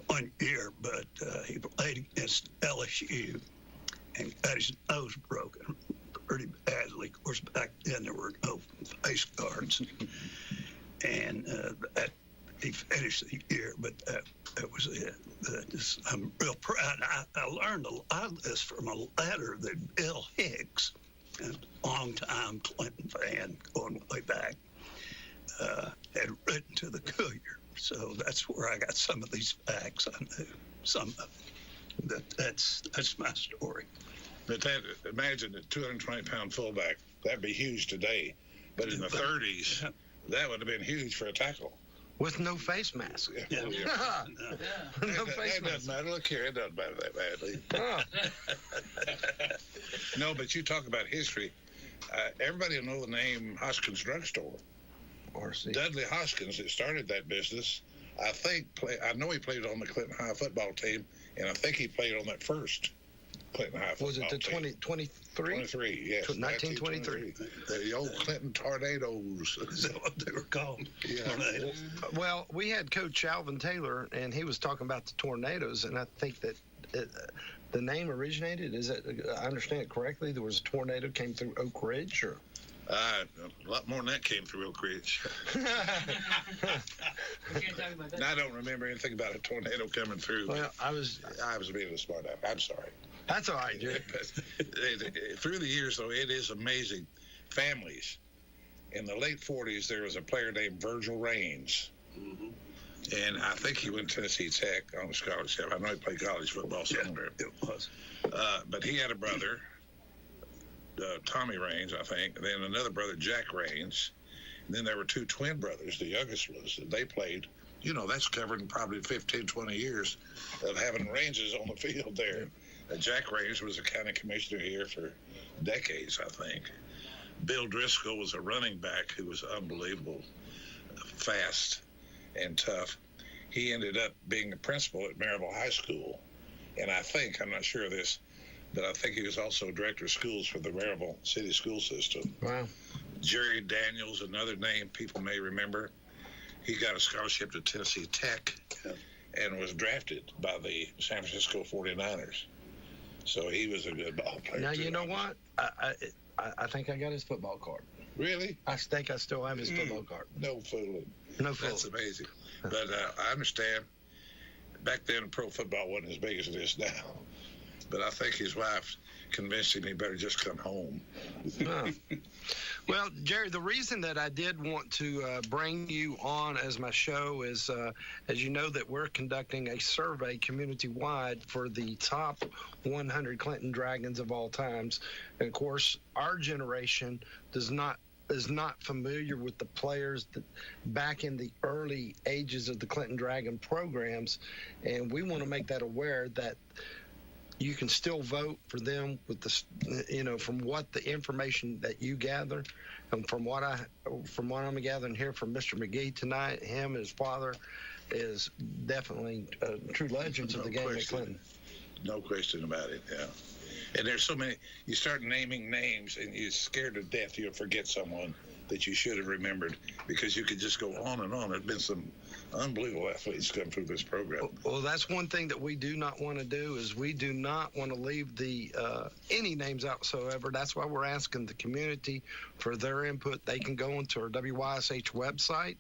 1 year, but he played against LSU and got his nose broken pretty badly. Of course, back then there were no face guards. And that he finished the year, but that was it. I'm real proud. I learned a lot of this from a letter that Bill Hicks, a longtime Clinton fan going way back, had written to the Courier. So that's where I got some of these facts. I knew some of them. That's my story. But imagine a 220-pound fullback. That'd be huge today. But in the 30s, that would have been huge for a tackle. With no face mask. Yeah. No face That mask. doesn't matter. Look here, it doesn't matter that badly. No, but you talk about history. Everybody will know the name Hoskins Drugstore. RC. Dudley Hoskins that started that business, I know he played on the Clinton High football team, and I think he played on that first Clinton High football team. Was it the 23? 23, yes. 1923. The old Clinton Tornadoes. Is that what they were called? Yeah. Tornadoes. Well, we had Coach Alvin Taylor, and he was talking about the Tornadoes, and I think that the name originated. I understand it correctly? There was a tornado came through Oak Ridge, or? A lot more than that came through Oak Ridge. And I don't remember anything about a tornado coming through. Well, I was being a smart aleck. I'm sorry. That's all right, Jerry. Through the years, though, it is amazing. Families. In the late 40s, there was a player named Virgil Raines. Mm-hmm. And I think he went to Tennessee Tech on a scholarship. I know he played college football somewhere. Yeah, it was. But he had a brother, Tommy Raines, I think, and then another brother, Jack Raines. And then there were two twin brothers. The youngest was, they played, that's covering probably 15, 20 years of having ranges on the field there. Jack Raines was a county commissioner here for decades, I think. Bill Driscoll was a running back who was unbelievable, fast and tough. He ended up being the principal at Maryville High School. And I'm not sure of this, but I think he was also director of schools for the Maryville City School System. Wow. Jerry Daniels, another name people may remember. He got a scholarship to Tennessee Tech and was drafted by the San Francisco 49ers. So he was a good ball player. Now, you know what? I think I got his football card. Really? I think I still have his football card. No fooling. No fooling. That's amazing. But I understand. Back then, pro football wasn't as big as it is now. But I think his wife convinced him he better just come home. Well, Jerry, the reason that I did want to bring you on as my show is, as you know, that we're conducting a survey community-wide for the top 100 Clinton Dragons of all times. And, of course, our generation is not familiar with the players that back in the early ages of the Clinton Dragon programs, and we want to make that aware that you can still vote for them with the, from what the information that you gather, and from what I'm gathering here from Mr. McGee tonight, him and his father is definitely true legends of the game at Clinton. No question about it. Yeah. And there's so many. You start naming names, and you're scared to death you'll forget someone that you should have remembered, because you could just go on and on. There's been some unbelievable athletes come through this program. Well, that's one thing that we do not want to do, is we do not want to leave the any names out whatsoever. That's why we're asking the community for their input. They can go into our WYSH website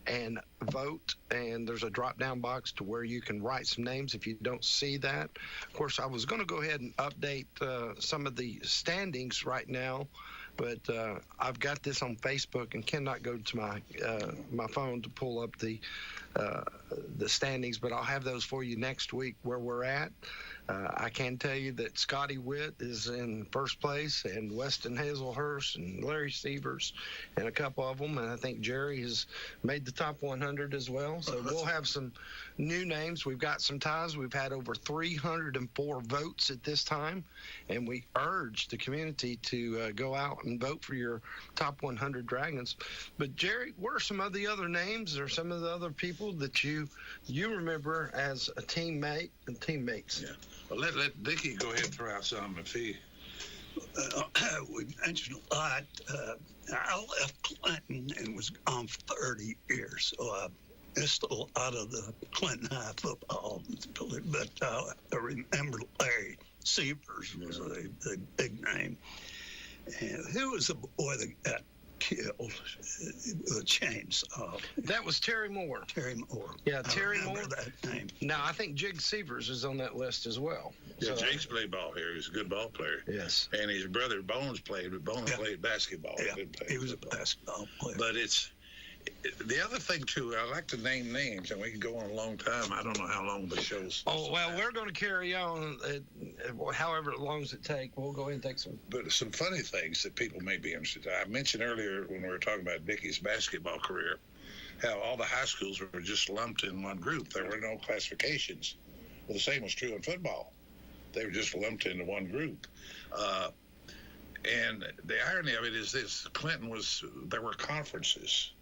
and vote, and there's a drop-down box to where you can write some names if you don't see that. Of course, I was going to go ahead and update some of the standings right now, but I've got this on Facebook and cannot go to my phone to pull up the standings, but I'll have those for you next week where we're at. I can tell you that Scotty Witt is in first place, and Weston Hazelhurst and Larry Sievers and a couple of them, and I think Jerry has made the top 100 as well. So we'll have some new names. We've got some ties. We've had over 304 votes at this time, and we urge the community to go out and vote for your top 100 Dragons. But Jerry, what are some of the other names or some of the other people that you remember as a teammate and teammates? Yeah. Well, let Dickie go ahead and throw out some if he. We mentioned a lot. I left Clinton and was gone for 30 years, so I missed a lot of the Clinton High football. But I remember Larry Sievers was a big name. And who was the boy that got killed with a chainsaw. That was Terry Moore. Terry Moore. Yeah, Terry Moore. That name. Now, I think Jig Severs is on that list as well. Yeah, Jake's played ball here. He's a good ball player. Yes. And his brother Bones played, but Bones played basketball. Yeah, he was football. a basketball player. But the other thing, too, I like to name names, and we can go on a long time. I don't know how long the show's. Oh, well, we're going to carry on however long as it takes. We'll go ahead and take some. But some funny things that people may be interested in. I mentioned earlier when we were talking about Dickey's basketball career, how all the high schools were just lumped in one group. There were no classifications. Well, the same was true in football. They were just lumped into one group. And the irony of it is this: there were conferences,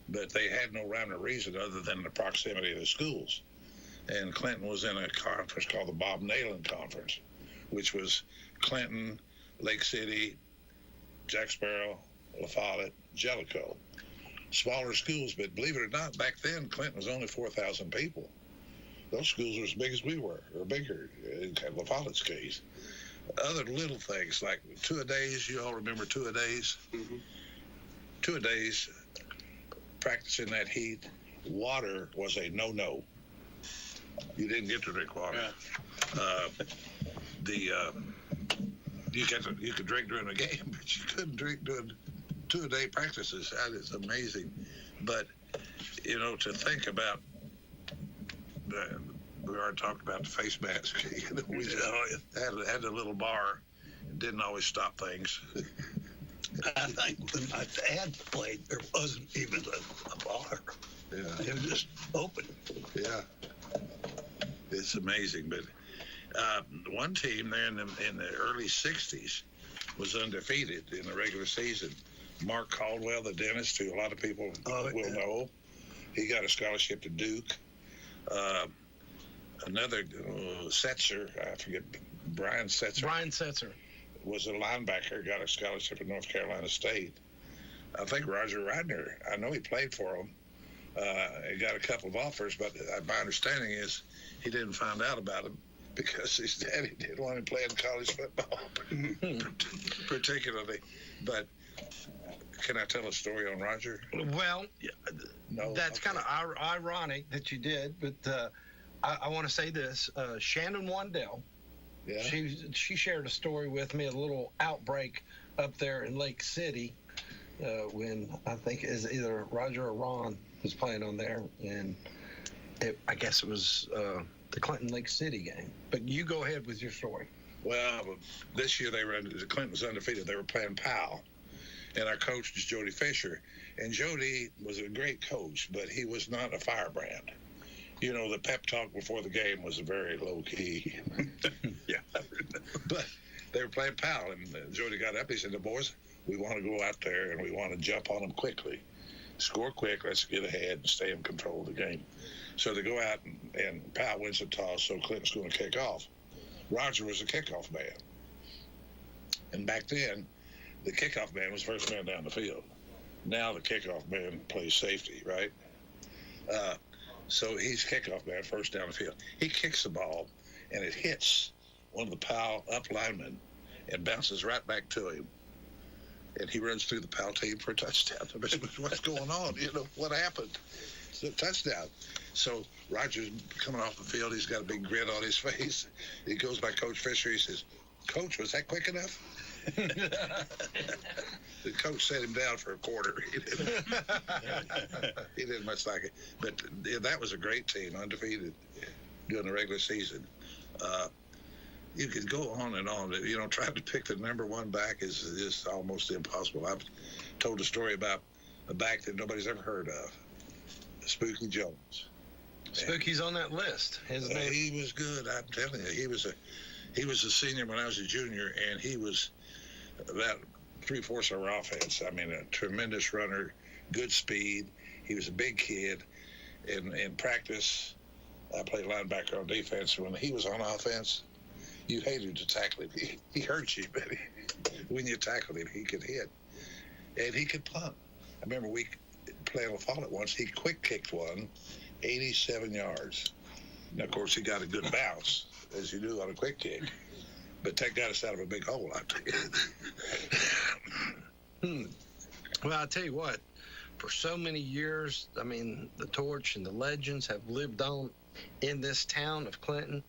but they had no rhyme or reason other than the proximity of the schools. And Clinton was in a conference called the Bob Nayland Conference, which was Clinton, Lake City, Jack Sparrow, La Follette, Jellicoe. Smaller schools, but believe it or not, back then Clinton was only 4,000 people. Those schools were as big as we were, or bigger, in La Follette's case. Other little things like two-a-days, you all remember two-a-days? Mm-hmm. Two-a-days, practicing that heat, water was a no-no. You didn't get to drink water. Yeah. You could drink during the game, but you couldn't drink during two-a-day practices. That is amazing. But, to think about, we already talked about the face mask. We just had a little bar. It didn't always stop things. I think when my dad played, there wasn't even a bar. Yeah. It was just open. Yeah. It's amazing. But one team there in the early 60s was undefeated in the regular season. Mark Caldwell, the dentist, who a lot of people will know, he got a scholarship to Duke. Another Setzer, I forget, Brian Setzer was a linebacker, got a scholarship at North Carolina State. I think Roger Radner, I know he played for him. He got a couple of offers, but my understanding is he didn't find out about him because his daddy didn't want him playing college football, particularly. But can I tell a story on Roger? Well, No. That's kind of ironic that you did, but I want to say this. Shannon Wandell, Yeah. she shared a story with me, a little outbreak up there in Lake City when I think it was either Roger or Ron was playing on there, and I guess it was the Clinton Lake City game. But you go ahead with your story. Well, this year the Clinton was undefeated. They were playing Powell, and our coach was Jody Fisher. And Jody was a great coach, but he was not a firebrand. The pep talk before the game was very low key. Yeah. But they were playing Powell, and Jody got up. He said, "The boys, we want to go out there and we want to jump on them quickly. Score quick. Let's get ahead and stay in control of the game." So they go out and Powell wins the toss, so Clinton's going to kick off. Roger was a kickoff man. And back then, the kickoff man was first man down the field. Now the kickoff man plays safety, right? So he's kickoff man, first down the field. He kicks the ball, and it hits one of the Powell up linemen and bounces right back to him. And he runs through the Powell team for a touchdown. What's going on? What happened? It's a touchdown. So Roger's coming off the field. He's got a big grin on his face. He goes by Coach Fisher. He says, "Coach, was that quick enough?" The coach set him down for a quarter. He didn't much like it. But that was a great team, undefeated during the regular season. You could go on and on. Trying to pick the number one back is just almost impossible. I've told a story about a back that nobody's ever heard of, Spooky Jones. Spooky's on that list. His name. He was good. I'm telling you, he was a senior when I was a junior, and he was about 3/4 of our offense. I mean, a tremendous runner, good speed. He was a big kid. In practice, I played linebacker on defense. When he was on offense, you hated to tackle him. He hurt you, but when you tackled him, he could hit. And he could punt. I remember we played La Follette once. He quick kicked one, 87 yards. Now, of course, he got a good bounce, as you do on a quick kick. But that got us out of a big hole, I tell you. Well, I'll tell you what, for so many years, I mean, the torch and the legends have lived on in this town of Clinton.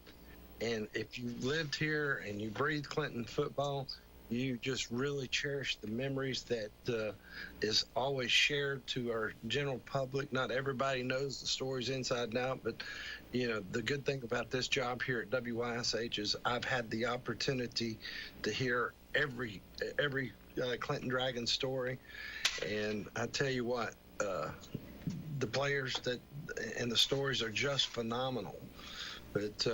And if you lived here and you breathed Clinton football, you just really cherish the memories that is always shared to our general public. Not everybody knows the stories inside and out, but, you know, the good thing about this job here at WYSH is I've had the opportunity to hear every Clinton Dragon story. And I tell you what, the players and the stories are just phenomenal. But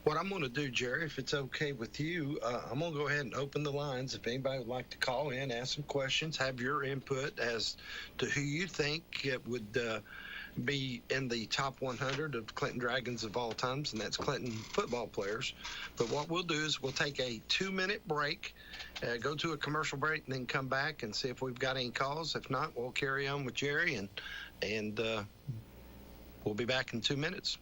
what I'm going to do, Jerry, if it's okay with you, I'm going to go ahead and open the lines. If anybody would like to call in, ask some questions, have your input as to who you think it would be in the top 100 of Clinton Dragons of all times, and that's Clinton football players. But what we'll do is we'll take a 2-minute break, go to a commercial break, and then come back and see if we've got any calls. If not, we'll carry on with Jerry, and we'll be back in 2 minutes.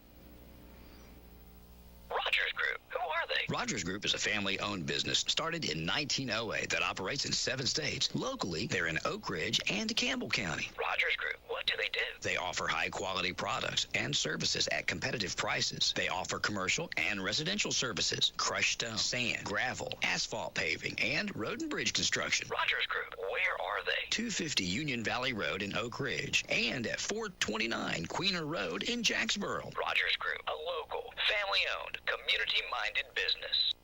Rogers Group. Who are they? Rogers Group is a family-owned business started in 1908 that operates in 7 states. Locally, they're in Oak Ridge and Campbell County. Rogers Group. What do they do? They offer high-quality products and services at competitive prices. They offer commercial and residential services, crushed stone, sand, gravel, asphalt paving, and road and bridge construction. Rogers Group. Where are they? 250 Union Valley Road in Oak Ridge and at 429 Queener Road in Jacksboro. Rogers Group. A local, family-owned, community-minded business.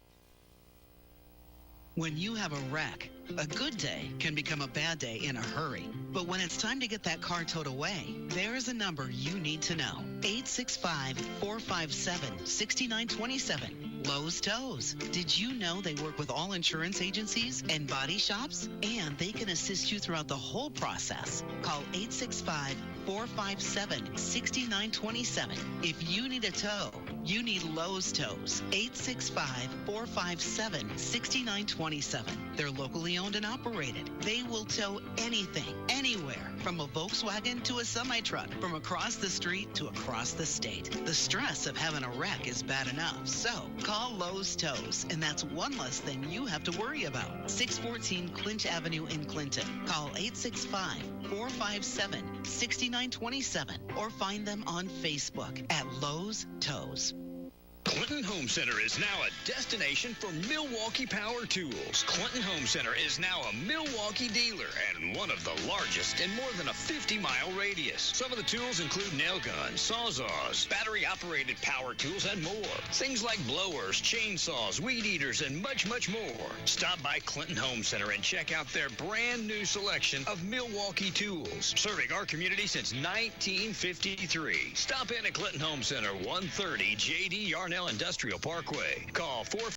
When you have a wreck, a good day can become a bad day in a hurry. But when it's time to get that car towed away, there is a number you need to know. 865-457-6927. Lowe's Tows. Did you know they work with all insurance agencies and body shops? And they can assist you throughout the whole process. Call 865-457-6927. If you need a tow, you need Lowe's Tows. 865-457-6927. They're locally owned and operated. They will tow anything, anywhere, from a Volkswagen to a semi-truck, from across the street to across the state. The stress of having a wreck is bad enough, so call Lowe's Tows, and that's one less thing you have to worry about. 614 Clinch Avenue in Clinton. Call 865-457-6927 or find them on Facebook at Lowe's Tows. Clinton Home Center is now a destination for Milwaukee power tools. Clinton Home Center is now a Milwaukee dealer and one of the largest in more than a 50-mile radius. Some of the tools include nail guns, sawzalls, battery-operated power tools, and more. Things like blowers, chainsaws, weed eaters, and much, much more. Stop by Clinton Home Center and check out their brand new selection of Milwaukee tools, serving our community since 1953. Stop in at Clinton Home Center, 130 J.D. Yarnell Industrial Parkway. Call